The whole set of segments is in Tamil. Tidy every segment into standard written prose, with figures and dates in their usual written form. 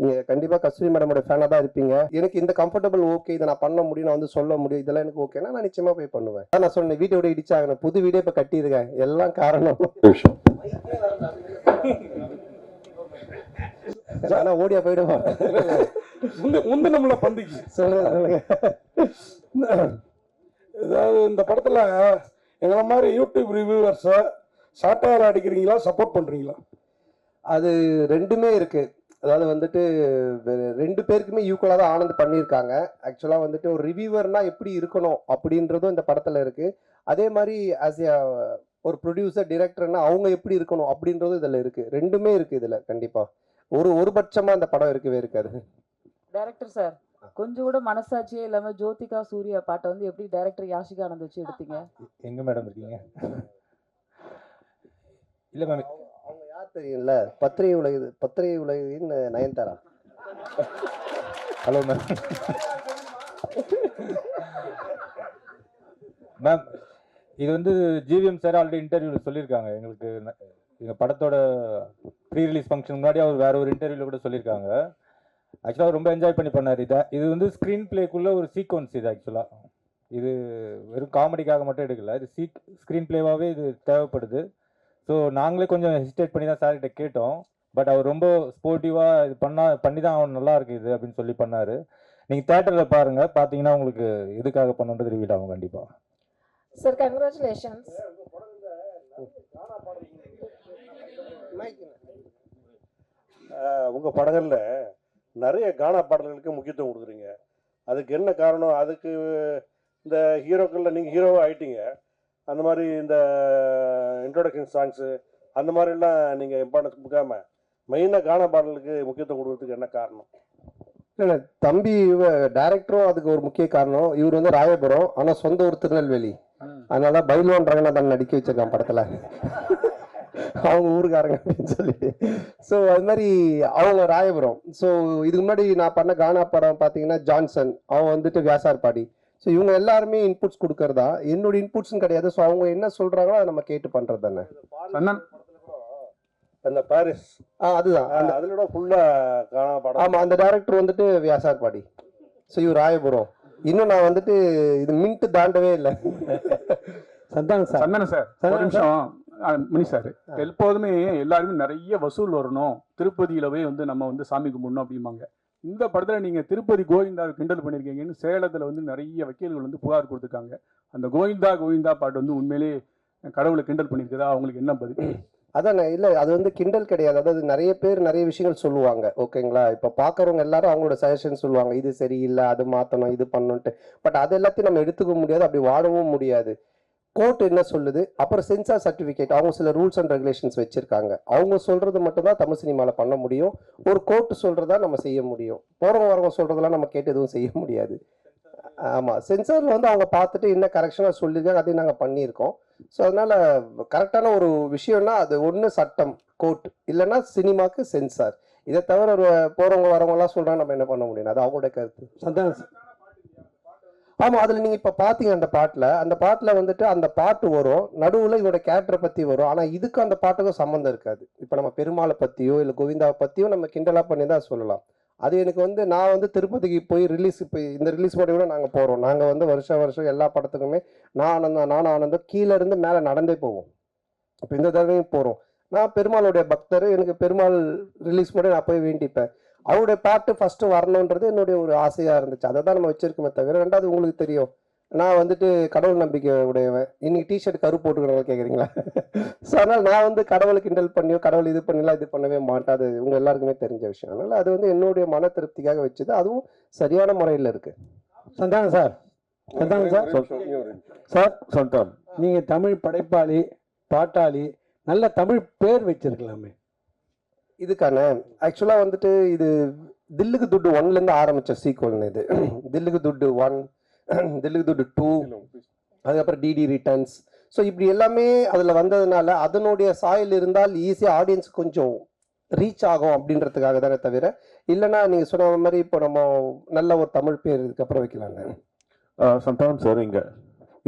நீங்க கண்டிப்பா கஸ்தூரி மேடமோட ஃபேனா தான் இருப்பீங்க. எனக்கு இந்த கம்ஃபர்டபுள் ஓகே, இதை நான் பண்ண முடியும், நான் வந்து சொல்ல முடியும், இதெல்லாம் எனக்கு ஓகேனா நான் நிச்சயமா போய் பண்ணுவேன். நான் சொன்னேன் வீட்டை விட இடிச்சாகணும், புது வீடே இப்ப கட்டியிருக்கேன், எல்லாம் காரணம். ஆனா ஓடியா போயிடுவான். நம்மள பந்திக்கு சொல்லுங்க. ஏதாவது இந்த படத்துல எங்களை மாதிரி யூடியூப் ரிவ்யூவர்ஸை சாட்டையால் அடிக்கிறீங்களா, சப்போர்ட் பண்றீங்களா? அது ரெண்டுமே இருக்கு. அதாவது வந்துட்டு ரெண்டு பேருக்குமே ஈக்குவலாக தான் ஆனந்த் பண்ணியிருக்காங்க. ஆக்சுவலாக வந்துட்டு ஒரு ரிவ்யூவர்னா எப்படி இருக்கணும் அப்படின்றதும் இந்த படத்தில் இருக்கு. அதே மாதிரி ஆஸ் எ ஒரு ப்ரொடியூசர் டிரெக்டர்னா அவங்க எப்படி இருக்கணும் அப்படின்றதும் இதில் இருக்கு. ரெண்டுமே இருக்கு இதில். கண்டிப்பாக ஒரு பட்சமாக அந்த படம் இருக்கவே இருக்காது. டைரக்டர் சார், கொஞ்சம் கூட மனசாட்சியே இல்லாம ஜோதிகா சூர்யா பாட்டை வந்து எப்படி டைரக்டர் யாஷிகா ஆனந்த் வச்சு எடுத்தீங்க? எங்க மேடம் இருக்கீங்க? இல்ல மேம், அவங்க யார் தெரியும்ல, பத்திரிகை உலகின் நயன்தாரா. Hello ma'am. மேம், இது வந்து ஜிவிஎம் சார் ஆல்ரெடி இன்டர்வியூவில் சொல்லியிருக்காங்க. எங்களுக்கு எங்கள் படத்தோட ப்ரீ ரிலீஸ் ஃபங்க்ஷன் முன்னாடி அவர் வேற ஒரு இன்டர்வியூவில் கூட சொல்லியிருக்காங்க. ஆக்சுவலாக ரொம்ப என்ஜாய் பண்ணி பண்ணார். இது வந்து ஸ்க்ரீன் பிளேக்குள்ளே ஒரு சீக்வன்ஸ். இது ஆக்சுவலாக இது வெறும் காமெடிக்காக மட்டும் எடுக்கல, இது ஸ்க்ரீன் பிளேவாகவே இது தேவைப்படுது. ஸோ நாங்களே கொஞ்சம் ஹெசிடேட் பண்ணி தான் சார்கிட்ட கேட்டோம். பட் அவர் ரொம்ப ஸ்போர்ட்டிவாக இது பண்ணி தான் அவன் நல்லா இருக்கு இது அப்படின்னு சொல்லி பண்ணார். நீங்கள் தேட்டரில் பாருங்கள், பார்த்தீங்கன்னா உங்களுக்கு எதுக்காக பண்ணுன்றது ரிவீல் ஆகும் கண்டிப்பாக. Sir congratulations. உங்கள் படங்களில் நிறைய கானா பாடல்களுக்கு முக்கியத்துவம் கொடுக்குறீங்க. அதுக்கு என்ன காரணம்? அதுக்கு இந்த ஹீரோக்களில் நீங்கள் ஹீரோவாக ஆயிட்டீங்க, அந்த மாதிரி இந்த இன்ட்ரோடக்ஷன் சாங்ஸு அந்த மாதிரிலாம் நீங்கள் இம்பார்ட்டன்ஸ் கொடுக்காம மெயினாக கானா பாடலுக்கு முக்கியத்துவம் கொடுக்கறதுக்கு என்ன காரணம்? இல்லை தம்பி, டைரக்டரும் அதுக்கு ஒரு முக்கிய காரணம். இவர் வந்து ராயபுரம், ஆனால் சொந்த ஊர் திருநெல்வேலி. அதனால பைல்வான் ரங்கநாதன் நடிக்க வச்சிருக்கான் படத்தில், அவங்க ஊருக்காரங்க அப்படின்னு சொல்லி. ஸோ அது மாதிரி அவங்க ராயபுரம். ஸோ இதுக்கு முன்னாடி நான் பண்ண கானா படம் பார்த்தீங்கன்னா ஜான்சன், அவன் வந்துட்டு வியாசார்பாடி. ஸோ இவங்க எல்லாருமே இன்புட்ஸ் கொடுக்கறதா, என்னோட இன்புட்ஸ்ன்னு கிடையாது. ஸோ அவங்க என்ன சொல்றாங்களோ அதை நம்ம கேட்டு பண்றது தானே. அந்த பாரிஸ் அதுதான் அதிலோட ஃபுல்லா கானா படம். ஆமா, அந்த டைரக்டர் வந்துட்டு வியாசார்பாடி. ஸோ இவர் ராயபுரம். இன்னும் நான் வந்துட்டு இது மின்ட்டு தாண்டவே இல்லை. சந்தானம் சார் ஒரு நிமிஷம். மணி சார், எப்போதுமே எல்லாருமே நிறைய வசூல் வரணும், திருப்பதியிலவே வந்து நம்ம வந்து சாமி கும்பிடணும் அப்படிம்பாங்க. இந்த படத்தில் நீங்கள் திருப்பதி கோவிந்தா கிண்டல் பண்ணியிருக்கீங்கன்னு சேலத்தில் வந்து நிறைய வக்கீல்கள் வந்து புகார் கொடுத்துருக்காங்க. அந்த கோவிந்தா பாட்டு வந்து உண்மையிலே கடவுளை கிண்டல் பண்ணியிருக்குதா? அவங்களுக்கு என்ன பதில்? அதான் இல்லை, அது வந்து கிண்டல் கிடையாது. அதாவது நிறைய பேர் நிறைய விஷயங்கள் சொல்லுவாங்க, ஓகேங்களா. இப்போ பார்க்குறவங்க எல்லாரும் அவங்களோட சஜஷன் சொல்லுவாங்க, இது சரியில்லை, அது மாற்றணும், இது பண்ணணுன்ட்டு. பட் அது எல்லாத்தையும் நம்ம எடுத்துக்க முடியாது, அப்படி வாழவும் முடியாது. கோர்ட் என்ன சொல்லுது, அப்புறம் சென்சார் சர்டிஃபிகேட், அவங்க சில ரூல்ஸ் அண்ட் ரெகுலேஷன்ஸ் வச்சிருக்காங்க. அவங்க சொல்றது மட்டும் தான் தமிழ் சினிமாவில் பண்ண முடியும். ஒரு கோர்ட் சொல்றதா நம்ம செய்ய முடியும். போறவங்க வரவங்க சொல்றதெல்லாம் நம்ம கேட்டு எதுவும் செய்ய முடியாது. ஆமாம், சென்சாரில் வந்து அவங்க பார்த்துட்டு என்ன கரெக்ஷனாக சொல்லியிருக்காங்க, அதையும் நாங்கள் பண்ணியிருக்கோம். ஸோ அதனால கரெக்டான ஒரு விஷயம்னா அது ஒன்று சட்டம் கோர்ட், இல்லைன்னா சினிமாவுக்கு சென்சார். இதை தவிர ஒரு போகிறவங்க வரவங்கலாம் சொல்கிறாங்க, நம்ம என்ன பண்ண முடியும், அது அவங்களோட கருத்து. சந்தானம். ஆமாம், அதில் நீங்கள் இப்போ பார்த்தீங்க அந்த பாட்டில் வந்துட்டு அந்த பாட்டு வரும், நடுவில் இவரோட கேரக்டரை பற்றி வரும். ஆனால் இதுக்கு அந்த பாட்டுக்கும் சம்மந்தம் இருக்காது. இப்போ நம்ம பெருமாளை பற்றியோ இல்லை கோவிந்தாவை பற்றியோ நம்ம கிண்டலாக பண்ணி தான் சொல்லலாம். அது எனக்கு வந்து நான் வந்து திருப்பதிக்கு போய் இப்போ இந்த ரிலீஸ் பண்ணி கூட நாங்கள் போகிறோம். நாங்கள் வந்து வருஷம் எல்லா படத்துக்குமே நானும் ஆனந்தம் கீழே இருந்து மேலே நடந்தே போவோம். இப்போ இந்த தடவையும் போகிறோம். நான் பெருமாளுடைய பக்தர், எனக்கு பெருமாள் ரிலீஸ் பண்ணி நான் போய் வேண்டிப்பேன். அவருடைய பாட்டு ஃபஸ்ட்டு வரணுன்றது என்னுடைய ஒரு ஆசையாக இருந்துச்சு. அதை தான் நம்ம வச்சிருக்கோமே தவிர. ரெண்டாவது உங்களுக்கு தெரியும், நான் வந்துட்டு கடவுள் நம்பிக்கை உடையவன். இன்னைக்கு டிஷர்ட் கரு போட்டுக்கிறவங்க கேட்குறீங்களா? ஸோ அதனால் நான் வந்து கடவுளை கிண்டல் பண்ணியோ கடவுள் இது பண்ணலாம் இது பண்ணவே மாட்டாது, உங்கள் எல்லாருக்குமே தெரிஞ்ச விஷயம். அதனால் அது வந்து என்னுடைய மன திருப்திக்காக வச்சது, அதுவும் சரியான முறையில் இருக்கு. சந்தானம் சார் சொல்லிட்டோம், நீங்கள் தமிழ் படைப்பாளி, பாட்டாளி, நல்ல தமிழ் பேர் வச்சிருக்கலாமே. இதுக்கான ஆக்சுவலாக வந்துட்டு இது தில்லுக்கு துட்டு 1லேருந்து ஆரம்பித்த சீக்வல்னு. இது தில்லுக்கு துட்டு 1, தில்லுக்கு துட்டு 2, அதுக்கப்புறம் டிடி ரிட்டர்ன்ஸ். ஸோ இப்படி எல்லாமே அதில் வந்ததுனால அதனுடைய சாயல் இருந்தால் ஈஸியாக ஆடியன்ஸ் கொஞ்சம் ரீச் ஆகும் அப்படின்றதுக்காக தானே தவிர, இல்லைன்னா நீங்கள் சொன்ன மாதிரி இப்போ நம்ம நல்ல ஒரு தமிழ் பேர் இதுக்கப்புறம் வைக்கலாங்க. சந்தானம் சார், இங்கே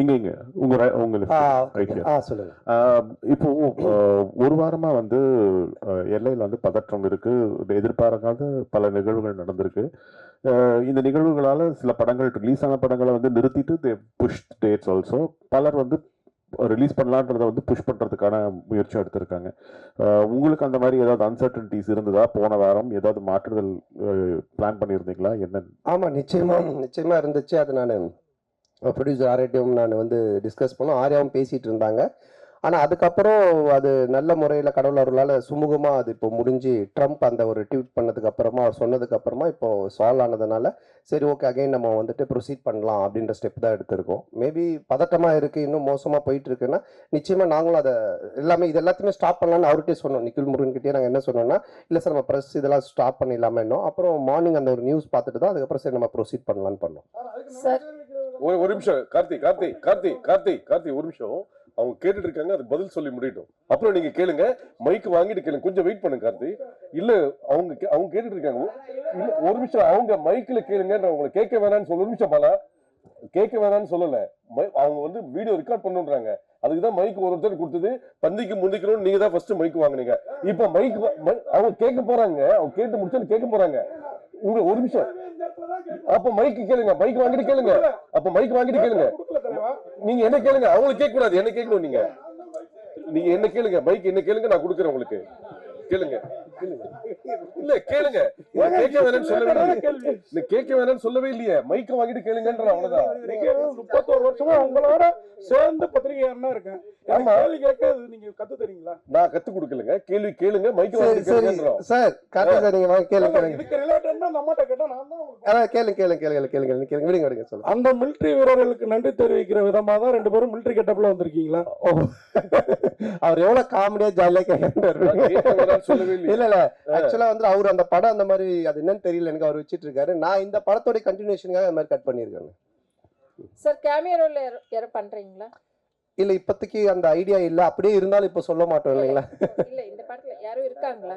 இங்க உங்களுக்கு right here. சொல்லுங்க. இப்போ ஒரு வாரமா வந்து எல்லையில் வந்து பதற்றம் இருக்கு, எதிர்பாராத பல நிகழ்வுகள் நடந்திருக்கு. இந்த நிகழ்வுகளால சில படங்கள் ரிலீஸ் ஆன படங்களை வந்து நிறுத்திட்டு புஷ் டேட்ஸ் ஆல்சோ. பலர் வந்து ரிலீஸ் பண்ணலான்றத வந்து புஷ் பண்றதுக்கான முயற்சி எடுத்திருக்காங்க. உங்களுக்கு அந்த மாதிரி ஏதாவது அன்சர்டனிட்டிஸ் இருந்ததா? போன வாரம் ஏதாவது மாற்றுதல் பிளான் பண்ணியிருந்தீங்களா? என்ன? ஆமா, நிச்சயமா இருந்துச்சு. அது நான் ப்ரொடியூசர் ஆர்யாட்டையும் நான் வந்து டிஸ்கஸ் பண்ணோம். ஆர்யாவும் பேசிட்டு இருந்தாங்க. ஆனால் அதுக்கப்புறம் அது நல்ல முறையில் கடவுள் அருளால் சுமூகமாக அது இப்போ முடிஞ்சு ட்ரம்ப் அந்த ஒரு ட்வீட் பண்ணதுக்கு அப்புறமா அவர் சொன்னதுக்கு அப்புறமா இப்போ சால்வ் ஆனதுனால சரி ஓகே அகைன் நம்ம வந்துட்டு ப்ரொசீட் பண்ணலாம் அப்படின்ற ஸ்டெப் தான் எடுத்திருக்கோம். மேபி பதட்டமாக இருக்குது, இன்னும் மோசமாக போயிட்டு இருக்குன்னா நிச்சயமாக நாங்களும் அதை எல்லாமே இது எல்லாத்தையுமே ஸ்டாப் பண்ணலான்னு அவர்கிட்டே சொன்னோம். நிக்கில் முருகன்கிட்டே நாங்கள் என்ன சொன்னோம்னா, இல்லை சார் நம்ம ப்ரெஸ் இதெல்லாம் ஸ்டாப் பண்ணிடலாமே இன்னும். அப்புறம் மார்னிங் அந்த ஒரு நியூஸ் பார்த்துட்டு தான் அதுக்கப்புறம் சரி நம்ம ப்ரொசீட் பண்ணலான்னு பண்ணோம். சார் ஒரு நிமிஷம் கார்த்தி ஒரு நிமிஷம். அவங்க கேட்டுட்டு இருக்காங்க, அதுக்கு பதில் சொல்லி முடியட்டும். அப்புறம் நீங்க கேளுங்க, மைக் வாங்கிட்டு கேளுங்க. கொஞ்சம் வெயிட் பண்ணுங்க கார்த்தி. இல்ல அவங்க கேட்டுட்டு இருக்காங்க. இல்ல ஒரு நிமிஷம், அவங்க மைக்ல கேளுங்க. உங்களை கேட்க வேணாம்னு சொல்ல. ஒரு நிமிஷம் பாலா, கேட்க வேணாம்னு சொல்லல. அவங்க வந்து வீடியோ ரெக்கார்ட் பண்ணுன்றாங்க. அதுக்குதான் மைக் ஒருத்தர் கொடுத்தது. பந்திக்கு முந்திக்கணும் நீங்க தான் ஃபர்ஸ்ட் மைக் வாங்குனீங்க. இப்ப மைக் அவங்க கேட்க போறாங்க. அவங்க கேட்டு முடிச்சு கேட்க போறாங்க. உங்க ஒரு நிமிஷம். அப்ப மைக் கேளுங்க, மைக் வாங்கிட்டு கேளுங்க. அப்ப மைக் வாங்கிட்டு கேளுங்க. நீங்க என்ன கேளுங்க, அவங்களுக்கு கேட்க கூடாது, என்ன கேட்கணும். நீங்க என்ன கேளுங்க, மைக் என்ன கேளுங்க, நான் கொடுக்குறேன் உங்களுக்கு. கேளுங்க. இல்ல கேளுங்க, கேட்க வேணாம்னு சொல்லவே கேட்க வேணாம்னு சொல்லவே இல்லையே. மைக்க வாங்கிட்டு கேளுங்கன்ற அவ்வளவுதான். 31 வருஷமா உங்களோட சேர்ந்து பத்திரிகையாளனா இருக்கேன். கேள்வி கேட்க நீங்க கத்து தரீங்களா? நான் கத்து கொடுக்கலங்க, கேள்வி கேளுங்க, மைக்க வாங்கிட்டு கேளுங்கன்றோம். சார் கார்த்தி சார் நீங்க கேளுங்க. இதுக்கு ரிலேட்டடா நம்மட்ட கேட்டா நான் தான் கேளுங்க விடுங்க சொல்லுங்க. அந்த மிலிட்டரி வீரர்களுக்கு நன்றி தெரிவிக்கிற விதமா தான் 2 பேரும் மிலிட்டரி கெட்டப்ல வந்திருக்கீங்களா? அவர் எவ்வளவு காமெடியா ஜாலியா கேட்கிறாரு. இல்ல ஆக்சுவலா வந்து அவர் அந்த படம் அந்த மாதிரி அது என்னன்னு தெரியல எனக்கு, அவர் வச்சிட்டு இருக்காரு. நான் இந்த படத்தோட கண்டினியூஷனுக்காக அந்த மாதிரி கட் பண்ணிருக்கேன். சார் கேமியோ ரோல் யார பண்றீங்களா? இல்ல இப்போதைக்கு அந்த ஐடியா இல்ல. அப்படியே இருந்தாலும் இப்ப சொல்ல மாட்டோம் இல்லைங்களா? இல்ல இந்த படத்துல யாரும் இருக்காங்களா?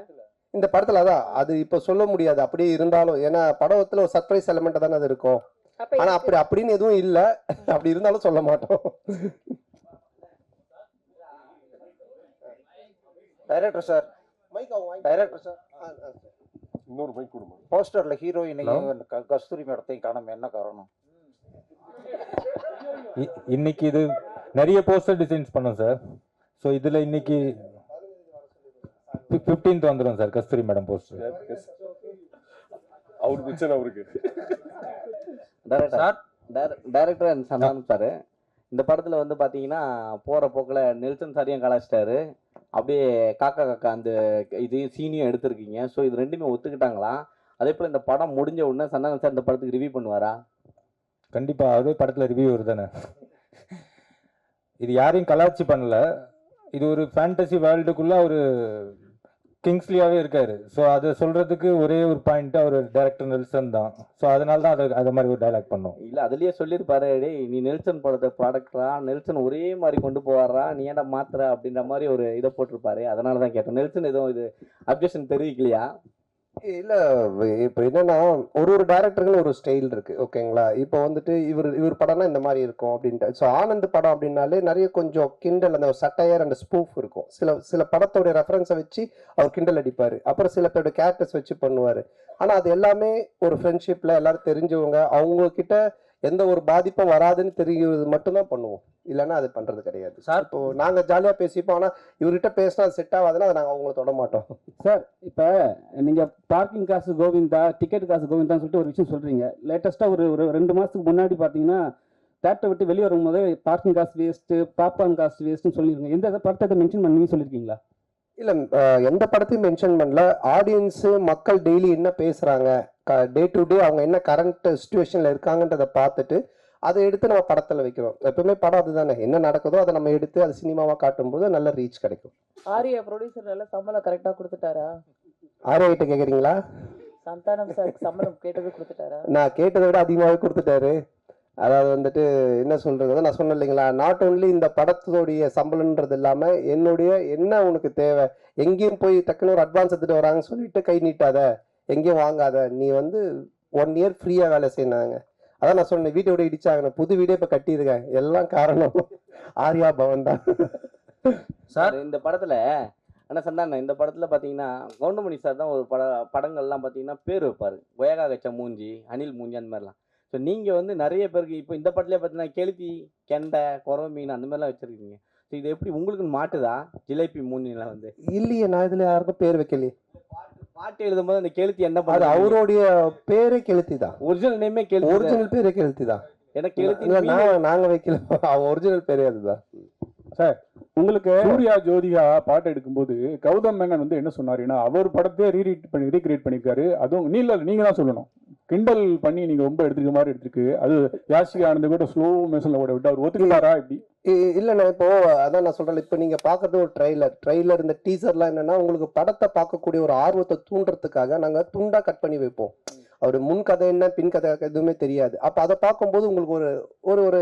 இந்த படத்துல அதான் அது இப்ப சொல்ல முடியாது. அப்படியே இருந்தாலும் ஏன்னா படத்துல ஒரு சர்ப்ரைஸ் எலிமெண்ட் தானே அது இருக்கும். ஆனா அப்படின்னு எதுவும் இல்ல. அப்படி இருந்தாலும் சொல்ல மாட்டோம். டைரக்டர் சார், டைரக்டர் சார் இன்னொரு மைக் கொடுங்க. போஸ்டர்ல ஹீரோயினையும் கஸ்தூரி மேடத்தையும் காணோம், என்ன காரணம்? இன்னைக்கு இது நிறைய போஸ்டர் டிசைன்ஸ் பண்ணோம் சார். ஸோ இதுல இன்னைக்கு 15th வந்துடும் சார் கஸ்தூரி மேடம் போஸ்டர். அவருக்கு பிரச்சனை அவருக்கு. டைரக்டர் அண்ட் சந்தானம் சார், இந்த படத்தில் வந்து பார்த்தீங்கன்னா போகிற போக்கில் நெல்சன் சாரையும் கலாச்சிட்டாரு. அப்படியே காக்கா காக்கா அந்த இதையும் சீனியும் எடுத்திருக்கீங்க. ஸோ இது ரெண்டுமே ஒத்துக்கிட்டாங்களா? அதே போல் இந்த படம் முடிஞ்ச உடனே சந்தானம் சார் இந்த படத்துக்கு ரிவ்யூ பண்ணுவாரா? கண்டிப்பாக அதே படத்தில் ரிவ்யூ வருதானே. இது யாரையும் கலாச்சி பண்ணல. இது ஒரு ஃபேண்டசி வேர்ல்டுக்குள்ள ஒரு கிங்ஸ்லியாவே இருக்காரு. ஸோ அதை சொல்றதுக்கு ஒரே ஒரு பாயிண்ட் அவர் டைரக்டர் நெல்சன் தான். ஸோ அதனால தான் அதை மாதிரி ஒரு டைலாக் பண்ணோம். இல்லை அதுலயே சொல்லியிருப்பாரு, டேய் நீ நெல்சன் படத்தை ப்ராடக்டரா, நெல்சன் ஒரே மாதிரி கொண்டு போவாரா, நீ ஏன்டா மாத்துற அப்படின்ற மாதிரி ஒரு இதை போட்டிருப்பாரு. அதனால தான் கேட்டேன். நெல்சன் எதுவும் இது அப்ஜெக்ஷன் தெரிவிக்கலையா? இல்ல இப்போ என்னன்னா ஒரு டைரக்டருக்குன்னு ஒரு ஸ்டைல் இருக்கு ஓகேங்களா. இப்போ வந்துட்டு இவர் படம்னா இந்த மாதிரி இருக்கும் அப்படின்ட்டு. ஸோ ஆனந்த் படம் அப்படின்னாலே நிறைய கொஞ்சம் கிண்டல் அந்த சட்டையர் அந்த ஸ்பூஃப் இருக்கும். சில படத்தோடைய ரெஃபரன்ஸை வச்சு அவர் கிண்டல் அடிப்பாரு. அப்புறம் சில பேரோட கேரக்டர்ஸ் வச்சு பண்ணுவாரு. ஆனா அது எல்லாமே ஒரு ஃப்ரெண்ட்ஷிப்ல எல்லாரும் தெரிஞ்சவங்க, அவங்க கிட்ட எந்த ஒரு பாதிப்பும் வராதுன்னு தெரியுது மட்டும்தான் பண்ணுவோம். இல்லைன்னா அது பண்றது கிடையாது சார். இப்போ நாங்க ஜாலியா பேசிப்போம். ஆனா இவர்கிட்ட பேசினா அது செட் ஆகாதுன்னா அதை நாங்கள் அவங்கள தொட மாட்டோம் சார். இப்போ நீங்க பார்க்கிங் காசு கோவிந்தா, டிக்கெட் காசு கோவிந்தான்னு சொல்லிட்டு ஒரு விஷயம் சொல்றீங்க. லேட்டஸ்டா ஒரு 2 மாசத்துக்கு முன்னாடி பாத்தீங்கன்னா தேட்டரை விட்டு வெளியே வரும்போது பார்க்கிங் காசு வேஸ்ட்டு, பாப்கார்ன் காசு வேஸ்ட்டுன்னு சொல்லியிருக்கீங்க. எந்த படத்தை மென்ஷன் பண்ணி சொல்லியிருக்கீங்களா? இல்ல எந்த படத்தையும் மென்ஷன் பண்ணல. ஆடியன்ஸ் மக்கள் டெய்லி என்ன பேசுறாங்க, டே டு டே அவங்க என்ன கரண்ட் சுச்சுவேஷன்ல இருக்காங்கன்றதை பார்த்துட்டு அதை எடுத்து நம்ம படத்துல வைக்கிறோம். எப்பவுமே படம் அதுதானே, என்ன நடக்குதோ அதை நம்ம எடுத்து அது சினிமாவா காட்டும்போது நல்ல ரீச் கிடைக்கும். ஆரியா ப்ரொடியூசர் எல்லாம் சம்பளம் கரெக்டா கொடுத்துட்டாரா? ஆரியா கிட்ட கேக்குறீங்களா? சந்தானம் சார் சம்பளம் கேட்டது கொடுத்துட்டாரா? நான் கேட்டதை விட அதிகமாகவே கொடுத்துட்டாரு. அதாவது வந்துட்டு என்ன சொல்றது, நான் சொன்னேன் இல்லைங்களா, நாட் ஓன்லி இந்த படத்தோடைய சம்பளம்ன்றது இல்லாம என்னுடைய என்ன உனக்கு தேவை, எங்கேயும் போய் டக்குன்னு ஒரு அட்வான்ஸ் எடுத்துட்டு வராங்கன்னு சொல்லிட்டு கை நீட்டாத, எங்கேயும் வாங்காத, நீ வந்து 1 year ஃப்ரீயா வேலை செய்யினாங்க. அதான் நான் சொன்னேன், வீட்டை விட இடிச்சாங்க, புது வீடே இப்போ கட்டியிருக்கேன், எல்லாம் காரணம் ஆர்யா பவன் தான். சார் இந்த படத்துல ஆனால் சந்தானம் இந்த படத்துல பார்த்தீங்கன்னா கவுண்டமணி சார் தான் ஒரு படங்கள்லாம் பார்த்தீங்கன்னா பேர் வைப்பாரு, கொயகா கச்ச மூஞ்சி, அனில் மூஞ்சி, அந்த மாதிரிலாம். ஸோ நீங்கள் வந்து நிறைய பேருக்கு இப்போ இந்த படத்துலேயே பார்த்தீங்கன்னா கெளுத்தி, கெண்டை, குறவ மீன் அந்த மாதிரிலாம் வச்சுருக்கீங்க. ஸோ இது எப்படி உங்களுக்கு மாட்டுதா ஜிலேபி மூஞ்சிலாம் வந்து? இல்லையே, நான் இதில் யாருக்கும் பேர் வைக்கலையே. பாட்டு எழுதும்போது அந்த கெளுத்தி என்ன அது பண்ணுது? அவருடைய பேரே கெளுத்தி தான், ஒரிஜினல் நேமே கெளுத்தி. ஒரிஜினல் பேரே கெளுத்தி தான். எனக்கு கெளுத்தி இல்லை, நாங்கள் வைக்கல, அவன் ஒரிஜினல் பேரே அதுதான். சார் உங்களுக்கு சூர்யா ஜோதிகா பாட்டு எடுக்கும்போது கௌதம் மேனன் வந்து என்ன சொன்னாருன்னா அவர் படத்தையே ரீக்ரியேட் பண்ணியிருக்காரு. அதுவும் நீங்க தான் சொல்லணும், கிண்டல் பண்ணி நீங்க ரொம்ப எடுத்துக்க மாதிரி எடுத்துருக்கு. அது யாஷிகா ஆனந்த் கூட ஸ்லோ மோஷன்ல ஓட விட்டு அவர் ஒத்துக்கிட்டாரா இப்படி? இல்லைண்ணா, இப்போ அதான் நான் சொல்றேன், இப்போ நீங்க பாக்குறது ஒரு ட்ரெய்லர் இந்த டீசர்லாம் என்னன்னா உங்களுக்கு படத்தை பார்க்கக்கூடிய ஒரு ஆர்வத்தை தூண்டுறதுக்காக நாங்க துண்டா கட் பண்ணி வைப்போம். அவர் முன் கதை என்ன பின் கதை எதுவுமே தெரியாது. அப்போ அதை பார்க்கும்போது உங்களுக்கு ஒரு ஒரு ஒரு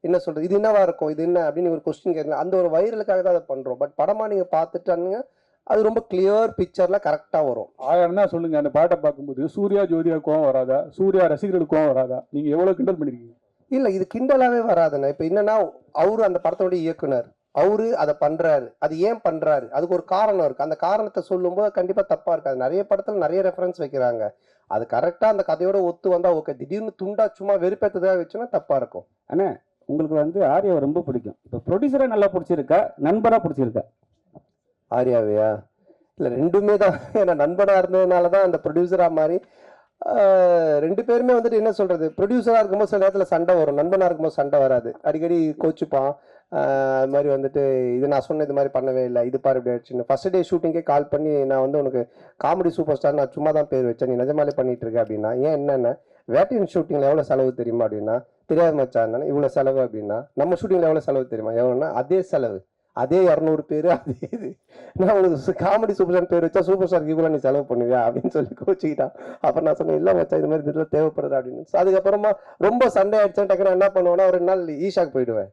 என்ன சொல்றது, இது என்னவா இருக்கும், இது என்ன அப்படின்னு ஒரு கொஸ்டின் கேட்கலாம். அந்த ஒரு வைரலுக்காக தான் அதை பண்றோம். பட் படமா நீங்க பார்த்துட்டானுங்க அது ரொம்ப கிளியர் பிக்சர்ல கரெக்டா வரும். ஆயிரம்னா சொல்லுங்க, அந்த பாட்டை பார்க்கும்போது சூர்யா ஜோதிகா கோவம் வராதா? சூர்யா ரசிகர்களுக்கு கோவம் வராதா? நீங்க எவ்வளவு கிண்டல் பண்ணிருக்கீங்க? இல்ல, இது கிண்டலாவே வராதுண்ணா. இப்போ என்னன்னா அவரு அந்த படத்தோட இயக்குனர், அவரு அதை பண்றாரு, அது ஏன் பண்றாரு, அதுக்கு ஒரு காரணம் இருக்கு. அந்த காரணத்தை சொல்லும்போது கண்டிப்பா தப்பா இருக்காது. நிறைய படத்துல நிறைய ரெஃபரன்ஸ் வைக்கிறாங்க, அது கரெக்டா அந்த கதையோட ஒத்து வந்தா ஓகே. திடீர்னு துண்டா சும்மா வெறுப்பேற்றதாக வச்சுன்னா தப்பா இருக்கும். அண்ணா உங்களுக்கு வந்து ஆர்யாவை ரொம்ப பிடிக்கும், இப்போ ப்ரொடியூசரா நல்லா பிடிச்சிருக்கா, நண்பரா பிடிச்சிருக்கா? ஆர்யாவையா? இல்லை, ரெண்டுமே தான். ஏன்னா நண்பனா இருந்ததுனால தான் அந்த ப்ரொடியூசரா மாதிரி ரெண்டு பேருமே வந்துட்டு என்ன சொல்றது, ப்ரொடியூசரா இருக்கும்போது சில நேரத்தில் சண்டை வரும், நண்பனா இருக்கும்போது சண்டை வராது, அடிக்கடி கோச்சுப்பான். அது மாதிரி வந்துட்டு இது நான் சொன்ன இது மாதிரி பண்ணவே இல்லை, இது பாரு இப்படி ஆயிடுச்சுன்னு ஃபர்ஸ்ட் டே ஷூட்டிங்கே கால் பண்ணி நான் வந்து உனக்கு காமெடி சூப்பர் ஸ்டார் நான் சும்மா தான் பேர் வச்சேன், நீ நிஜமாலே பண்ணிட்டு இருக்க அப்படின்னா. ஏன் என்னென்ன வேட்டையின் ஷூட்டிங்கில் எவ்வளோ செலவு தெரியுமா அப்படின்னா, தெரியாது மச்சான் இவ்வளோ செலவு அப்படின்னா. நம்ம ஷூட்டிங்கில் எவ்வளோ செலவு தெரியுமா, எவ்வளோன்னா அதே செலவு, அதே 200 பேர், அதே இது. நான் உனக்கு காமெடி சூப்பர் ஸ்டார் பேர் வச்சா சூப்பர் ஸ்டாருக்கு இவ்வளோ நீ செலவு பண்ணுவியா அப்படின்னு சொல்லி கோச்சிக்கிட்டான். அப்புறம் நான் சொன்னேன், இல்லை மச்சான் இது மாதிரி இதில் தேவைப்படுது அப்படின்னு. அதுக்கப்புறமா ரொம்ப சண்டை ஆயிடுச்சேன், டக்குன்னு என்ன பண்ணுவேன்னா ஒரு நாள் ஈஷாக்கு போயிடுவேன்.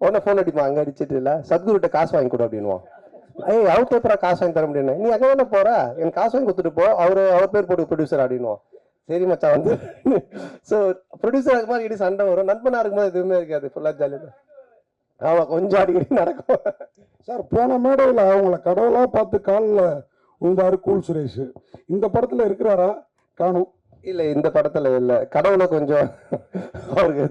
உடனே ஃபோன் அடிப்பான், அங்கே அடிச்சிட்டு இல்லை சத்குருட்ட காசு வாங்கி கொடு அப்படின்வான். ஏய் அவர் பேப்பரா காசு வாங்கி தர முடியும், நீ அங்கே தானே போற, எனக்கு காசு வாங்கி கொடுத்துட்டு போ, அவர் பேர் போட்டு ப்ரொடியூசர் அப்படின்வான். சரி மச்சான் வந்து. ஸோ ப்ரொடியூசர் அது மாதிரி இடி சண்டை வரும், நண்பனாக இருக்கும்போது எதுவுமே இருக்காது, ஃபுல்லாக ஜாலியாக தான். ஆமாம், கொஞ்சம் அடிக்கடி நடக்கும். சார் போன மேடையில் அவங்கள கடவுளாக பார்த்து காலில் உண்டாரு கூல் சுரேஷ், இந்த படத்தில் இருக்கிறாரா? காணும். இல்லை, இந்த படத்தில் இல்லை, கடவுளை கொஞ்சம் அவருக்கு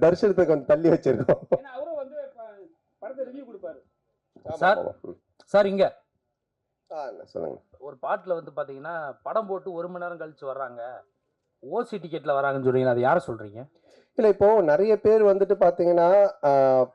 தரிசனத்தை கொஞ்சம் தள்ளி வச்சிருக்கோம். அவரும் வந்து படத்தை ரிவ்யூ கொடுப்பாரு சார். சார் இங்க சொல்லுங்க. ஒரு பாட்டில் வந்து பார்த்தீங்கன்னா படம் போட்டு 1 மணி நேரம் கழிச்சு வர்றாங்க, ஓசி டிக்கெட்டில் வராங்கன்னு சொல்றீங்க, அது யாரை சொல்றீங்க? இல்லை, இப்போ நிறைய பேர் வந்துட்டு பார்த்தீங்கன்னா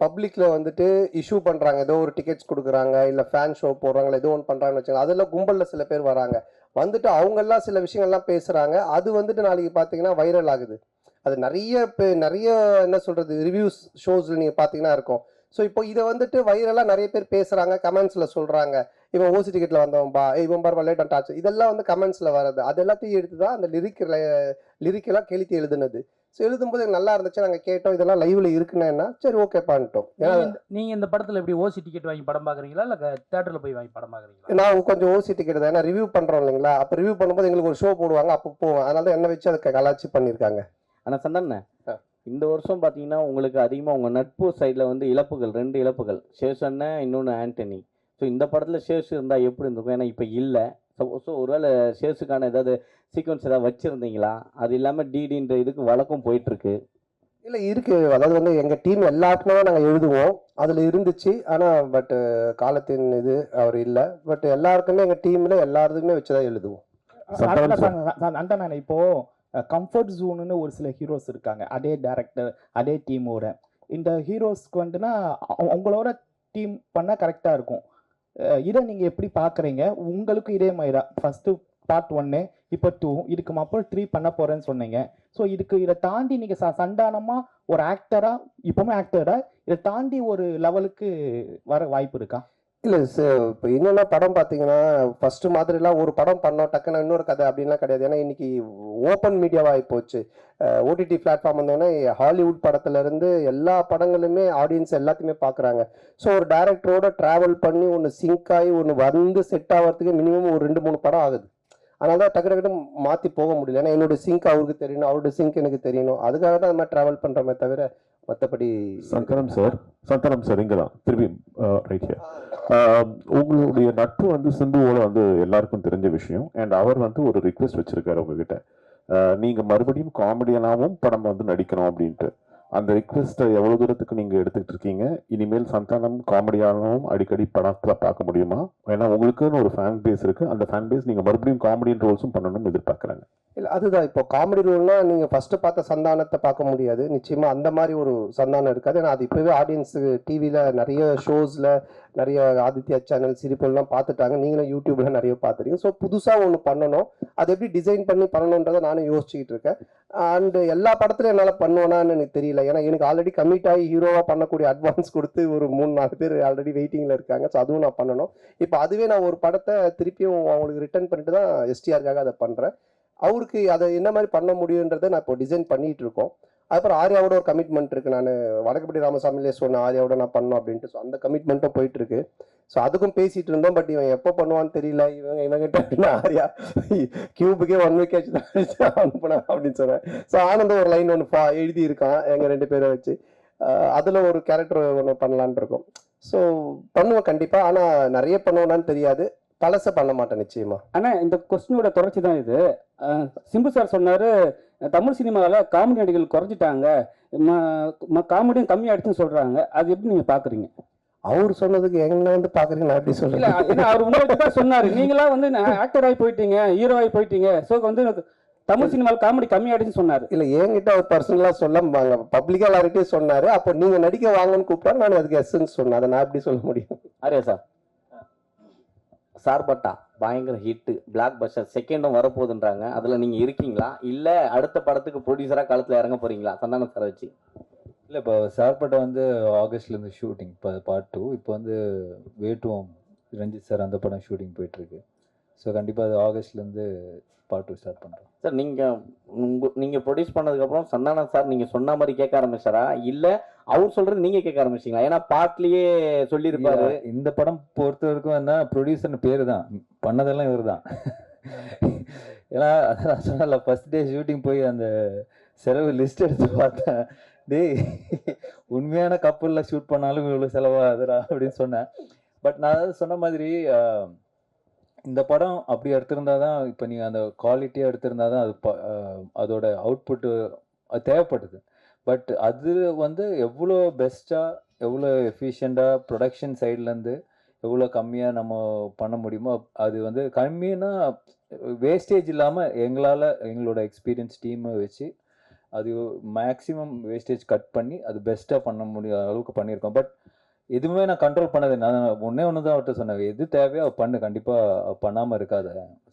பப்ளிக்ல வந்துட்டு இஷ்யூ பண்றாங்க, ஏதோ ஒரு டிக்கெட்ஸ் கொடுக்குறாங்க, இல்லை ஃபேன் ஷோ போடுறாங்க, ஏதோ ஒன்று பண்றாங்கன்னு வச்சுக்கோங்க. அதெல்லாம் கும்பலில் சில பேர் வராங்க, வந்துட்டு அவங்கெல்லாம் சில விஷயங்கள்லாம் பேசுறாங்க, அது வந்துட்டு நாளைக்கு பார்த்தீங்கன்னா வைரல் ஆகுது. அது நிறைய என்ன சொல்றது ரிவ்யூஸ் ஷோஸ்ல நீங்க பார்த்தீங்கன்னா இருக்கும். ஸோ இப்போ இதை வந்துட்டு வைரலாக நிறைய பேர் பேசுறாங்க, கமெண்ட்ஸில் சொல்றாங்க, இவன் ஓசி டிக்கெட்டில் வந்தவன்பா, இவன் பார் லேட் அண்ட் டாச், இதெல்லாம் வந்து கமெண்ட்ஸில் வர்றது. அது எல்லாத்தையும் எடுத்து தான் அந்த லிரிக்கெல்லாம் கெளுத்தி எழுதுனது. ஸோ எழுதும்போது நல்லா இருந்துச்சு, நாங்கள் கேட்டோம், இதெல்லாம் லைவ்ல இருக்குன்னா சரி ஓகே பண்ணிட்டோம். நீங்க இந்த படத்துல எப்படி ஓசி டிக்கெட் வாங்கி படம் பாக்குறீங்களா இல்ல தியேட்டர்ல போய் வாங்கி படம் பாக்குறீங்களா? நான் கொஞ்சம் ஓசி டிக்கெட் தான், ஏன்னா ரிவ்யூ பண்றோம் இல்லைங்களா, அப்போ ரிவ்யூ பண்ணும்போது எங்களுக்கு ஒரு ஷோ போடுவாங்க, அப்போ போவோம், அதனால தான் என்ன வச்சு அதை கலாச்சி பண்ணியிருக்காங்க. ஆனால் சந்தானே இந்த வருஷம் பார்த்தீங்கன்னா உங்களுக்கு அதிகமாக உங்கள் நட்பு சைடில் வந்து இழப்புகள், 2 இழப்புகள், சேஷ் அண்ணன், இன்னொன்று ஆண்டனி. ஸோ இந்த படத்தில் சேஷ் இருந்தால் எப்படி இருந்திருக்கும்? ஏன்னா இப்போ இல்லை. ஸோ ஒருவேளை சேஷுக்கான ஏதாவது சீக்வன்ஸ் ஏதாவது வச்சுருந்தீங்களா? அது இல்லாமல் டிடின்ற இதுக்கு வழக்கம் போயிட்டுருக்கு. இல்லை இருக்குது, அதாவது வந்து எங்கள் டீம் எல்லாருக்குமே நாங்கள் எழுதுவோம், அதில் இருந்துச்சு. ஆனால் பட்டு காலத்தின் இது அவர் இல்லை. பட் எல்லாருக்குமே எங்கள் டீமில் எல்லாருக்குமே வச்சு தான் எழுதுவோம். அந்த இப்போ கம்ஃபர்ட் ஜோனுன்னு ஒரு சில ஹீரோஸ் இருக்காங்க, அதே டேரக்டர் அதே டீமோட. இந்த ஹீரோஸ்க்கு வந்துன்னா அவங்களோட டீம் பண்ணால் கரெக்டாக இருக்கும். இதை நீங்கள் எப்படி பார்க்குறீங்க? உங்களுக்கு இதே மாதிரி தான் ஃபஸ்ட்டு பார்ட் 1, இப்போ 2, இதுக்கு அப்புறம் 3 பண்ண போகிறேன்னு சொன்னீங்க. ஸோ இதை தாண்டி நீங்கள் சண்டானமாக ஒரு ஆக்டராக, இப்போவுமே ஆக்டராக இதை தாண்டி ஒரு லெவலுக்கு வர வாய்ப்பு இருக்கா? இல்லை சார், இப்போ என்னென்னா படம் பார்த்தீங்கன்னா ஃபஸ்ட்டு மாதிரிலாம் ஒரு படம் பண்ணோம் டக்குன்னு இன்னொரு கதை அப்படின்லாம் கிடையாது. ஏன்னா இன்னைக்கு ஓப்பன் மீடியாவாக போச்சு, ஓடிடி பிளாட்ஃபார்ம் வந்தோடனே ஹாலிவுட் படத்துலேருந்து எல்லா படங்களுமே ஆடியன்ஸ் எல்லாத்தையுமே பார்க்குறாங்க. ஸோ ஒரு டைரக்டரோட ட்ராவல் பண்ணி ஒன்று சிங்க் ஆகி ஒன்று வந்து செட் ஆகிறதுக்கு மினிமம் ஒரு 2-3 படம் ஆகுது. அதனால தான் டக்கு டக்குன்னு மாற்றி போக முடியல. ஏன்னா என்னோட சிங்க் அவருக்கு தெரியணும், அவரோட சிங்க் எனக்கு தெரியணும். அதுக்காக தான் அந்த மாதிரி ட்ராவல் பண்ணுறோமே தவிர மற்றபடி. சந்தானம் சார் இங்கே தான் திரும்பி ரைட் ஹியர். உங்களுடைய நட்பு வந்து சிம்புவோட வந்து எல்லாருக்கும் தெரிஞ்ச விஷயம். அண்ட் அவர் வந்து ஒரு ரிக்வெஸ்ட் வச்சிருக்காரு உங்ககிட்ட, நீங்கள் மறுபடியும் காமெடியனாகவும் படம் வந்து நடிக்கணும் அப்படின்ட்டு. அந்த ரிக்வெஸ்ட்டை எவ்வளோ தூரத்துக்கு நீங்கள் எடுத்துக்கிட்டு இருக்கீங்க? இனிமேல் சந்தானம் காமெடியாகவும் அடிக்கடி படத்தில் பார்க்க முடியுமா? ஏன்னா உங்களுக்குன்னு ஒரு ஃபேன் பேஸ் இருக்குது, அந்த ஃபேன் பேஸ் நீங்கள் மறுபடியும் காமெடியன் ரோல்ஸும் பண்ணணும்னு எதிர்பார்க்குறாங்க. இல்லை அதுதான், இப்போ காமெடி ரோல்னா நீங்கள் ஃபஸ்ட்டு பார்த்த சந்தானத்தை பார்க்க முடியாது, நிச்சயமாக அந்த மாதிரி ஒரு சந்தானம் இருக்காது. ஏன்னா அது இப்போவே ஆடியன்ஸு டிவியில் நிறைய ஷோஸில் நிறைய ஆதித்யா சேனல் சிரிப்பெல்லாம் பார்த்துட்டாங்க, நீங்களும் யூடியூப்ல நிறைய பார்த்துருக்கீங்க. ஸோ புதுசாக ஒன்று பண்ணணும், அது எப்படி டிசைன் பண்ணி பண்ணணுன்றதை நானும் யோசிச்சுக்கிட்டு இருக்கேன். அண்டு எல்லா படத்துலையும் என்னால் பண்ணுவேனான்னு எனக்கு தெரியல. ஏன்னா எனக்கு ஆல்ரெடி கமிட் ஆகி ஹீரோவாக பண்ணக்கூடிய அட்வான்ஸ் கொடுத்து ஒரு 3-4 பேர் ஆல்ரெடி வெயிட்டிங்கில் இருக்காங்க. ஸோ அதுவும் நான் பண்ணணும். இப்போ அதுவே நான் ஒரு படத்தை திருப்பியும் அவங்களுக்கு ரிட்டர்ன் பண்ணிட்டு தான் எஸ்டிஆருக்காக அதை பண்ணுறேன். அவருக்கு அதை என்ன மாதிரி பண்ண முடியுன்றதை நான் இப்போ டிசைன் பண்ணிட்டு இருக்கோம். அதுக்கப்புறம் ஆர்யாவோட ஒரு கமிட்மெண்ட் இருக்குது. நான் வடக்குப்பட்டி ராமசாமிலே சொன்னேன் ஆர்யாவோட நான் பண்ணோம் அப்படின்ட்டு. ஸோ அந்த கமிட்மெண்ட்டும் போயிட்டு இருக்கு. ஸோ அதுக்கும் பேசிட்டு இருந்தோம். பட் இவன் எப்போ பண்ணுவான்னு தெரியல. இவங்கிட்ட ஆர்யா கியூபுக்கே 1 வீக் ஆச்சு அனுப்பினா அப்படின்னு சொன்னேன். ஸோ ஆனந்தம் ஒரு லைன் ஒன்று எழுதி இருக்கான் எங்கள் 2 பேரை வச்சு. அதில் ஒரு கேரக்டர் ஒன்று பண்ணலான் இருக்கோம். ஸோ பண்ணுவேன் கண்டிப்பாக. ஆனால் நிறைய பண்ணுவேனான்னு தெரியாது, பழசை பண்ண மாட்டேன் நிச்சயமா. ஆனால் இந்த கொஸ்டினோட தொடர்ச்சி தான் இது. சிம்பு சார் சொன்னார் தமிழ் சினிமாவில் காமெடி நடிகர்கள் குறைஞ்சிட்டாங்க, காமெடியும் கம்மியாகிடுச்சுன்னு சொல்கிறாங்க. அது எப்படி நீங்கள் பார்க்குறீங்க? அவர் சொன்னதுக்கு என்ன வந்து பார்க்குறீங்க, நான் எப்படி சொல்கிறேன்? ஏன்னா அவர் உங்கள்கிட்ட தான் சொன்னார், நீங்களாம் வந்து ஆக்டர் ஆகி போயிட்டீங்க, ஹீரோ ஆகி போயிட்டீங்க, ஸோ வந்து தமிழ் சினிமாவில் காமெடி கம்மியாயிடுச்சுன்னு சொன்னார். இல்லை என்கிட்ட அவர் பர்சனலாக சொல்ல பப்ளிக்காக எல்லார்கிட்டையும் சொன்னார். அப்போ நீங்கள் நடிக்க வாங்கன்னு கூப்பிட்டா நான் அதுக்கு எஸ்ன்னு சொன்னேன். அதை நான் எப்படி சொல்ல முடியும்? ஆரியா சார், சார்பட்டா பயங்கர ஹிட்டு, பிளாக் பஸ்டர், செகண்டும் வரப்போகுதுன்றாங்க. அதில் நீங்கள் இருக்கீங்களா, இல்லை அடுத்த படத்துக்கு ப்ரொடியூசராக களத்தில் இறங்க போகிறீங்களா சந்தானம் சாரை வச்சு? இல்லை, இப்போ சார்பட்டா வந்து ஆகஸ்ட்லேருந்து ஷூட்டிங், இப்போ பார்ட் 2. இப்போ வந்து வேட்டுவோம் ரஞ்சித் சார் அந்த படம் ஷூட்டிங் போயிட்டுருக்கு. ஸோ கண்டிப்பாக அது ஆகஸ்ட்லேருந்து பார்ட் 2 ஸ்டார்ட் பண்ணுறோம். சார் நீங்கள் ப்ரொடியூஸ் பண்ணதுக்கப்புறம் சந்தானம் சார் நீங்கள் சொன்ன மாதிரி கேட்க ஆரம்பிச்சாரா, இல்லை அவர் சொல்கிறது நீங்கள் கேட்க ஆரம்பிச்சிங்களா? ஏன்னா பார்ட்லேயே சொல்லியிருப்பாரு. இந்த படம் பொறுத்த வரைக்கும் என்ன, ப்ரொடியூசர்னு பேர் தான், பண்ணதெல்லாம் இவர் தான். ஏன்னா அதான் சொன்னல, ஃபர்ஸ்ட் டே ஷூட்டிங் போய் அந்த செலவு லிஸ்ட் எடுத்து பார்த்தேன். டேய் உண்மையான கப்பலில் ஷூட் பண்ணாலும் இவ்வளோ செலவாகுதுடா அப்படின்னு சொன்னேன். பட் நான் அதாவது சொன்ன மாதிரி இந்த படம் அப்படி எடுத்திருந்தா தான், இப்போ நீங்கள் அந்த குவாலிட்டியாக எடுத்திருந்தா தான் அது அதோட அவுட்புட்டு அது தேவைப்படுது. பட் அது வந்து எவ்வளோ பெஸ்ட்டாக, எவ்வளோ எஃபிஷியண்ட்டாக ப்ரொடக்ஷன் சைட்லேருந்து எவ்வளோ கம்மியாக நம்ம பண்ண முடியுமோ, அது வந்து கம்மின்னா வேஸ்டேஜ் இல்லாமல் எங்களால் எங்களோட எக்ஸ்பீரியன்ஸ் டீமை வச்சு அது மேக்ஸிமம் வேஸ்டேஜ் கட் பண்ணி அது பெஸ்ட்டாக பண்ண முடிய அளவுக்கு பண்ணியிருக்கோம். பட் எதுவுமே நான் கண்ட்ரோல் பண்ணது, நான் ஒன்றே ஒன்று தான் அவர்கிட்ட சொன்னேன், எது தேவையோ பண்ணு, கண்டிப்பாக பண்ணாமல் இருக்காத.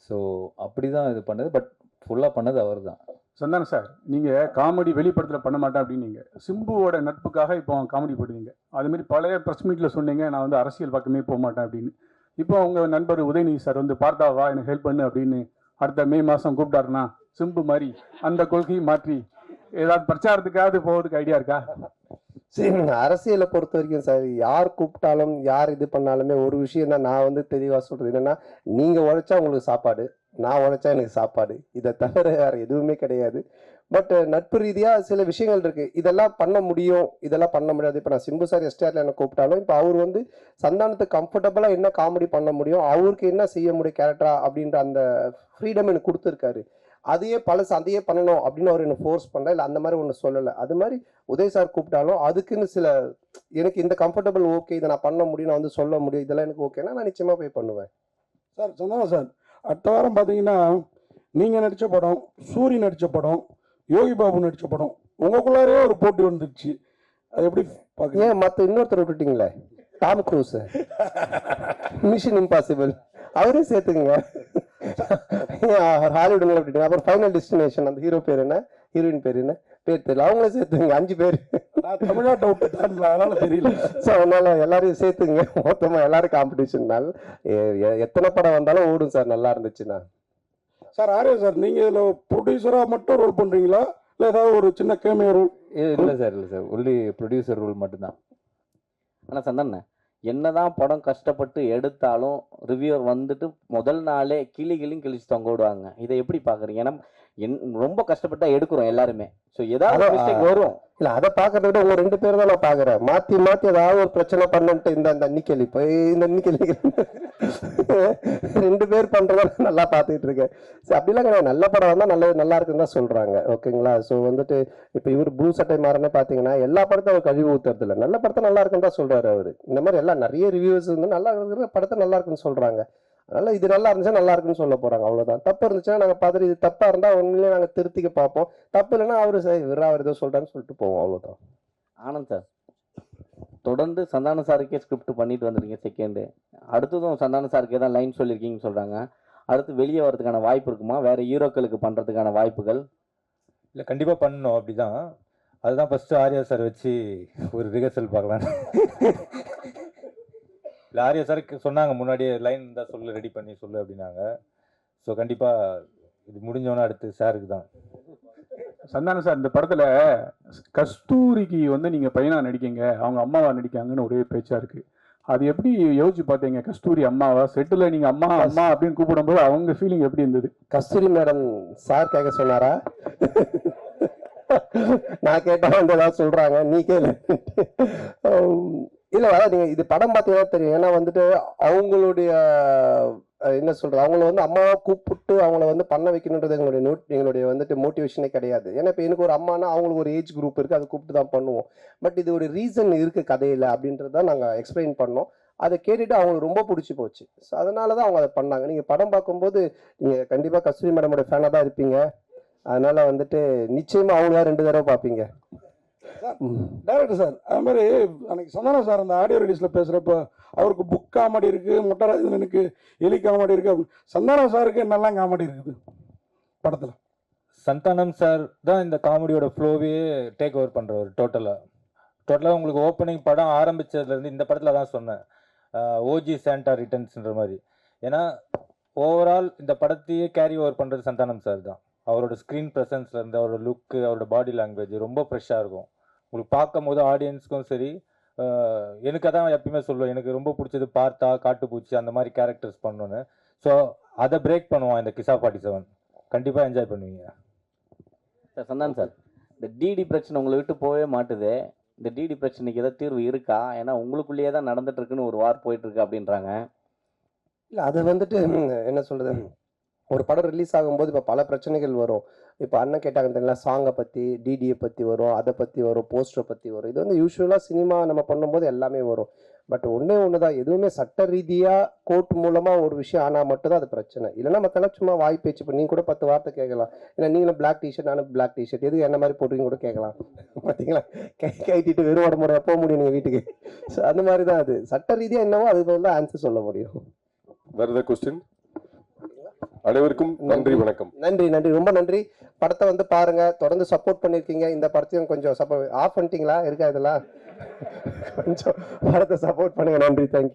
ஸோ அப்படி தான் இது பண்ணது. பட் ஃபுல்லாக பண்ணது அவர் தான். சந்தானம் சார், நீங்கள் காமெடி வெளிப்படத்தில் பண்ண மாட்டேன் அப்படின்னீங்க, சிம்புவோட நட்புக்காக இப்போ காமெடி போடுவீங்க. அதுமாரி பழைய ப்ரெஸ் மீட்டில் சொன்னீங்க நான் வந்து அரசியல் பக்கமே போக மாட்டேன் அப்படின்னு. இப்போ உங்கள் நண்பர் உதயநிதி சார் வந்து பார்த்தாவா எனக்கு ஹெல்ப் பண்ணு அப்படின்னு அடுத்த மே மாதம் கூப்பிட்டாருன்னா சிம்பு மாதிரி அந்த கொள்கையை மாற்றி ஏதாவது பிரச்சாரத்துக்காவது போகிறதுக்கு ஐடியா இருக்கா? சரி, அரசியலை பொறுத்த வரைக்கும் சார், யார் கூப்பிட்டாலும் யார் இது பண்ணாலுமே ஒரு விஷயம் தான் நான் வந்து தெளிவாக சொல்கிறது என்னென்னா, நீங்கள் உழைச்சா உங்களுக்கு சாப்பாடு, நான் உழைச்சா எனக்கு சாப்பாடு, இதை தவிர வேறு எதுவுமே கிடையாது. பட் நட்பு ரீதியாக சில விஷயங்கள் இருக்குது, இதெல்லாம் பண்ண முடியும், இதெல்லாம் பண்ண முடியாது. இப்போ நான் சிம்பு சார் எஸ்டிஆரில் என்ன கூப்பிட்டாலும் இப்போ அவர் வந்து சந்தானத்துக்கு கம்ஃபர்டபுளாக என்ன காமெடி பண்ண முடியும், அவருக்கு என்ன செய்ய முடியும் கேரக்டரா அப்படின்ற அந்த ஃப்ரீடம் எனக்கு கொடுத்துருக்காரு. அதையே பழசு அதையே பண்ணணும் அப்படின்னு அவர் என்ன ஃபோர்ஸ் பண்ணல, இல்லை அந்த மாதிரி ஒன்று சொல்லலை. அது மாதிரி உதய் சார் கூப்பிட்டாலும் அதுக்குன்னு சில எனக்கு இந்த கம்ஃபர்டபுள் ஓகே, இதை நான் பண்ண முடியும், நான் வந்து சொல்ல முடியும், இதெல்லாம் எனக்கு ஓகேனா நான் நிச்சயமாக போய் பண்ணுவேன். சார் சந்தானம் சார், அடுத்த வாரம் பார்த்தீங்கன்னா நீங்கள் நடித்த படம், சூரி நடித்த படம், யோகி பாபு நடித்த படம், உங்களுக்குள்ளாரே ஒரு போட்டி வந்துடுச்சு. அது எப்படி பார்க்க? ஏன் மற்ற இன்னொருத்தர் விட்டுட்டீங்களே, டாம் க்ரூஸ், மிஷன் இம்பாசிபிள் அவரே சேர்த்துக்குங்க. ஹாலிவுட் விட்டுட்டீங்க. அப்புறம் ஃபைனல் டெஸ்டினேஷன் அந்த ஹீரோ பேர் என்ன, ஹீரோயின் பேர் என்ன, பேர் தெரியல, அவங்களே சேர்த்துங்க. 5 பேர். தமிழ்நாட்டை விட்டு அதனால தெரியல. ஸோ அதனால எல்லாரையும் சேர்த்துங்க, மொத்தமாக எல்லாரும் காம்படிஷன்னால எத்தனை படம் வந்தாலும் ஓடும் சார், நல்லா இருந்துச்சுன்னா. சார் ஆரியா சார், நீங்கள் இதில் ப்ரொடியூசராக மட்டும் ரோல் பண்ணுறீங்களா, இல்லை ஏதாவது ஒரு சின்ன கேமியோ ரோல்? இல்லை சார், இல்லை சார், ஒன்லி ப்ரொடியூசர் ரோல் மட்டும்தான். ஆனால் சந்தானே, என்னதான் படம் கஷ்டப்பட்டு எடுத்தாலும் ரிவ்யூவர் வந்துட்டு முதல் நாளே கிளியும் கிழிச்சு தொங்க விடுவாங்க. இதை எப்படி பார்க்குறீங்க? ஏன்னா ரொம்ப கஷ்டப்பட்டா எடுக்கிறோம் எல்லாருமே. ஸோ ஏதாவது மிஸ்டேக் வரும். இல்ல அதை பாக்குறத விட உங்க 2 பேர் தான் நான் பாக்குறேன். மாத்தி மாத்தி ஏதாவது ஒரு பிரச்சனை பண்ணிட்டு இந்த நிக்கலி போய் இந்த நிக்கலி 2 பேர் பண்றத நல்லா பார்த்துட்டு இருக்கேன். சரி, அப்படிலாம் கிடையாது. நல்ல படம் வந்தா நல்லா இருக்குன்னு தான் சொல்றாங்க. ஓகேங்களா? ஸோ வந்துட்டு இப்போ இவர் ப்ளூ சட்டை மாறனே பாத்தீங்கன்னா எல்லா படத்தையும் அவர் கழிவு ஊத்துறது இல்லை. நல்ல படத்தை நல்லா இருக்குன்னு தான் சொல்றாரு அவரு. இந்த மாதிரி எல்லாம் நிறைய ரிவ்யூஸ் வந்து நல்லா இருக்கிற படத்தை நல்லா இருக்குன்னு சொல்றாங்க. அதனால இது நல்லா இருந்துச்சா நல்லா இருக்குன்னு சொல்ல போறாங்க. அவ்வளவுதான். தப்பு இருந்துச்சுன்னா நாங்க பார்த்துட்டு இது தப்பா இருந்தா உண்மையிலேயே நாங்க திருத்திக்க பார்ப்போம். தப்பு இல்லைன்னா அவரு அவர் ஏதோ சொல்றான்னு சொல்லிட்டு போவோம். அவ்வளவுதான். ஆனந்த் சார், தொடர்ந்து சந்தான சாருக்கே ஸ்கிரிப்ட் பண்ணிட்டு வந்துருக்கீங்க செகண்டு. அடுத்ததும் சந்தான சாருக்கே தான் லைன் சொல்லியிருக்கீங்கன்னு சொல்றாங்க. அடுத்து வெளியே வரதுக்கான வாய்ப்பு இருக்குமா? வேற ஹீரோக்களுக்கு பண்றதுக்கான வாய்ப்புகள்? இல்லை, கண்டிப்பாக பண்ணணும். அப்படிதான். அதுதான் ஃபஸ்ட்டு ஆர்யா சார் வச்சு ஒரு ரிஹர்சல் பார்க்கலாம். இல்லை, ஆர்யா சாருக்கு சொன்னாங்க முன்னாடியே லைன் தான் சொல்லு, ரெடி பண்ணி சொல்லு அப்படின்னாங்க. ஸோ கண்டிப்பாக இது முடிஞ்சோன்னா அடுத்து சாருக்கு தான். சந்தான சார், இந்த படத்துல கஸ்தூரிக்கு வந்து நீங்க பையனா நடிக்கீங்க, அவங்க அம்மாவா நடிக்காங்கன்னு ஒரே பேச்சா இருக்கு. அது எப்படி யோசிச்சு பார்த்தீங்க? கஸ்தூரி அம்மாவா? செட்டில் நீங்க அம்மா அம்மா அப்படின்னு கூப்பிடும்போது அவங்க ஃபீலிங் எப்படி இருந்தது? கஸ்தூரி மேடம் சார் கேட்க சொன்னாரா? நான் கேட்டா வந்து ஏதாவது சொல்றாங்க, நீ கேளு. இல்ல, அதான் நீங்க இது படம் பார்த்தீங்கன்னா தெரியும். ஏன்னா வந்துட்டு அவங்களுடைய என்ன சொல்றது, அவங்கள வந்து அம்மாவை கூப்பிட்டு அவங்கள வந்து பண்ண வைக்கணுன்றது எங்களுடைய வந்துட்டு மோட்டிவேஷனே கிடையாது. ஏன்னா இப்போ எனக்கு ஒரு அம்மானா அவங்களுக்கு ஒரு ஏஜ் குரூப் இருக்கு, அதை கூப்பிட்டு தான் பண்ணுவோம். பட் இது ஒரு ரீசன் இருக்கு கதையில அப்படின்றத நாங்கள் எக்ஸ்பிளைன் பண்ணோம். அதை கேட்டுட்டு அவங்களுக்கு ரொம்ப பிடிச்சி போச்சு. ஸோ அதனால தான் அவங்க அதை பண்ணாங்க. நீங்கள் படம் பார்க்கும்போது நீங்கள் கண்டிப்பாக கஸ்தூரி மேடமோட ஃபேனாக தான் இருப்பீங்க. அதனால வந்துட்டு நிச்சயமா அவங்களா 2 தடவை பார்ப்பீங்க. டைரக்டர் சார், அது மாதிரி அன்னைக்கு சந்தான சார் அந்த ஆடியோ ரிலீஸ்ல பேசுறப்ப அவருக்கு புக் காமெடி இருக்கு, முட்டராஜனுக்கு எலி காமெடி இருக்கு. சந்தான சாருக்கு என்னெல்லாம் காமெடி இருக்குது படத்துல? சந்தானம் சார் தான் இந்த காமெடியோட ஃப்ளோவே டேக் ஓவர் பண்ணுறவர். டோட்டலாக உங்களுக்கு ஓப்பனிங் படம் ஆரம்பித்ததுலேருந்து இந்த படத்தில் தான் சொன்னேன், ஓஜி சாண்டா ரிட்டர்ன்ஸ்ன்ற மாதிரி. ஏன்னா ஓவரால் இந்த படத்தையே கேரி ஓவர் பண்ணுறது சந்தானம் சார் தான். அவரோட ஸ்க்ரீன் ப்ரெசன்ஸ்லேருந்து அவரோட லுக்கு, அவரோட பாடி லாங்குவேஜ் ரொம்ப ஃப்ரெஷ்ஷாக இருக்கும். உங்களுக்கு பார்க்கும் போது ஆடியன்ஸ்க்கும் சரி, எனக்கு அதான் எப்பயுமே சொல்லுவேன், எனக்கு ரொம்ப பிடிச்சது பார்த்தா காட்டுப்பூச்சி அந்த மாதிரி கேரக்டர்ஸ் பண்ணணுன்னு. ஸோ அதை பிரேக் பண்ணுவான் இந்த கிசா 47. கண்டிப்பாக என்ஜாய் பண்ணுவீங்க. சார் சந்தானம் சார், இந்த டிடி பிரச்சனை உங்களை விட்டு போகவே மாட்டுது. இந்த டிடி பிரச்சனைக்கு ஏதாவது தீர்வு இருக்கா? ஏன்னா உங்களுக்குள்ளேயே தான் நடந்துட்டு இருக்குன்னு ஒரு வார் போயிட்டு இருக்கு அப்படின்றாங்க. இல்லை, அது வந்துட்டு என்ன சொல்றது, ஒரு படம் ரிலீஸ் ஆகும்போது இப்போ பல பிரச்சனைகள் வரும். இப்போ அண்ணன் கேட்டாங்க தெரியல, சாங்கை பற்றி, டிடியை பற்றி வரும், அதை பற்றி வரும், போஸ்டரை பற்றி வரும். இது வந்து யூஸ்வலாக சினிமா நம்ம பண்ணும்போது எல்லாமே வரும். பட் ஒன்று தான், எதுவுமே சட்ட ரீதியாக கோர்ட் மூலமாக ஒரு விஷயம் ஆனால் மட்டும்தான் அது பிரச்சனை. இல்லைன்னா மற்றெல்லாம் சும்மா வாய் பேச்சு. இப்போ நீங்கள் கூட 10 வார்த்தை கேட்கலாம். ஏன்னா நீங்களும் பிளாக் டிஷர்ட், நானும் பிளாக் டிஷர்ட், எதுக்கு என்ன மாதிரி போட்டுங்க கூட கேட்கலாம். பார்த்தீங்களா? கைட்டிட்டு வெறும் உடம்பு முறையாக போக முடியும் நீங்கள் வீட்டுக்கு. ஸோ அந்த மாதிரி தான் அது சட்ட ரீதியாக என்னவோ அதுக்கு வந்து ஆன்சர் சொல்ல முடியும். வேற ஏதாவது கொஸ்டின்? அனைவருக்கும் நன்றி, வணக்கம். நன்றி, ரொம்ப நன்றி. படத்தை வந்து பாருங்க, தொடர்ந்து சப்போர்ட் பண்ணிருக்கீங்க. இந்த படத்தையும் கொஞ்சம் சப்போர்ட் ஆஃப் பண்ணிட்டீங்களா இருக்கா? இதெல்லாம் கொஞ்சம் படத்தை சப்போர்ட் பண்ணுங்க. நன்றி, தேங்க்யூ.